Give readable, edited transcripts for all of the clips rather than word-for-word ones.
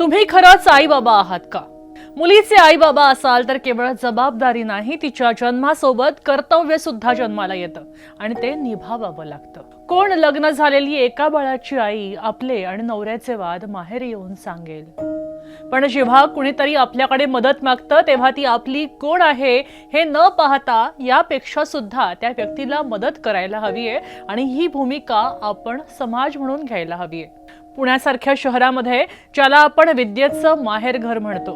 तुम्ही खरंच आई बाबा आहात का? मुलीचे आई बाबा असाल तर केवळ जबाबदारी नाही, तिच्या जन्मासोबत कर्तव्य सुद्धा जन्माला येतं आणि ते निभावावं लागतं. कोण लग्न झालेली एका बाळाची आई आपले आणि नवऱ्याचे वाद माहेरी येऊन सांगेल? पण जेव्हा कुणीतरी आपल्याकडे मदत मागतं तेव्हा ती आपली कोण आहे हे न पाहता यापेक्षा सुद्धा त्या व्यक्तीला मदत करायला हवी आहे आणि ही भूमिका आपण समाज म्हणून घ्यायला हवी आहे. पुण्यासारख्या शहरामध्ये ज्याला आपण विद्येचं माहेरघर म्हणतो,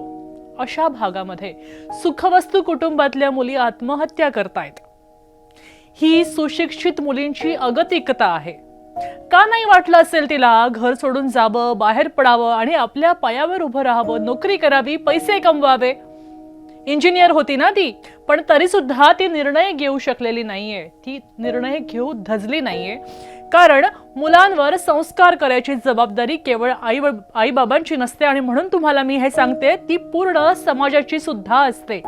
अशा भागामध्ये सुखवस्तू कुटुंबातल्या मुली आत्महत्या करतायत. ही सुशिक्षित मुलींची अगतिकता आहे. का नाही वाटलं असेल तिला घर सोडून जावं, बाहेर पडावं आणि आपल्या पायावर उभं राहावं, नोकरी करावी, पैसे कमवावे? इंजिनियर होती ना ती, पण तरी सुद्धा ती निर्णय घेऊ शकलेली नाहीये. ती निर्णय घेऊ धजली नाहीये, कारण मुलांवर संस्कार करायची जबाबदारी केवळ आई बाबांची नसते आणि म्हणून तुम्हाला मी हे सांगते, ती पूर्ण समाजाची सुद्धा असते.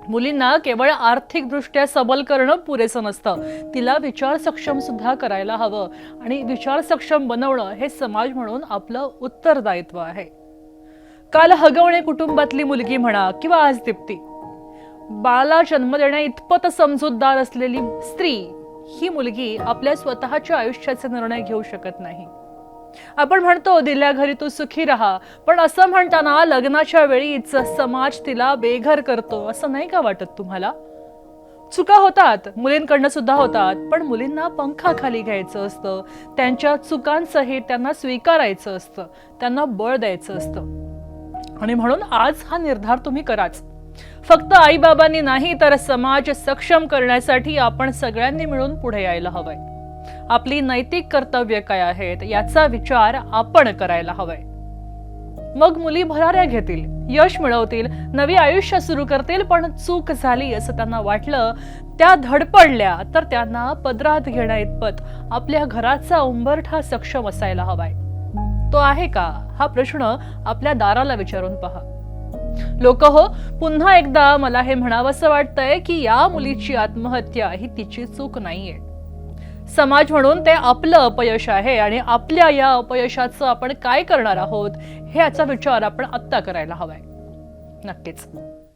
मुलींना केवळ आर्थिकदृष्ट्या सबल करणं पुरेसं नसतं, तिला विचार सक्षम सुद्धा करायला हवं आणि विचार सक्षम बनवणं हे समाज म्हणून आपलं उत्तरदायित्व आहे. काल हगवणे कुटुंबातली मुलगी म्हणा किंवा आज दीप्ती, बाळाला जन्म देण्या इतपत समजूतदार असलेली स्त्री, ही मुलगी आपल्या स्वतःच्या आयुष्याचे निर्णय घेऊ शकत नाही. आपण म्हणतो दिल्या घरी तू सुखी राहा, पण असं म्हणताना लग्नाच्या वेळीच समाज तिला बेघर करतो, असं नाही का वाटत तुम्हाला? चुका होतात, मुलींकडनं सुद्धा होतात, पण मुलींना पंखाखाली घ्यायचं असतं, त्यांच्या चुकांसहित त्यांना स्वीकारायचं असतं, त्यांना बळ द्यायचं असतं. आणि म्हणून आज हा निर्धार तुम्ही कराच. फक्त आई बाबांनी नाही तर समाज सक्षम करण्यासाठी आपण सगळ्यांनी मिळून पुढे यायला हवंय. आपली नैतिक कर्तव्य काय आहेत याचा विचार आपण करायला हवाय. मग मुली भराऱ्या घेतील, यश मिळवतील, नवी आयुष्य सुरू करतील, पण चूक झाली असं त्यांना वाटलं, त्या धडपडल्या, तर त्यांना पदरात घेण्या इतपत आपल्या घराचा उंबरठा सक्षम असायला हवाय. तो आहे का, हा प्रश्न आपल्या दाराला विचारून पहा. लोक हो, पुन्हा एकदा मला हे म्हणावंसं वाटतंय की या मुलीची आत्महत्या ही तिची चूक नाहीये. समाज म्हणून ते आपलं अपयश आहे आणि आपल्या या अपयशाचं आपण काय करणार आहोत हे याचा विचार आपण आत्ता करायला हवाय. नक्कीच.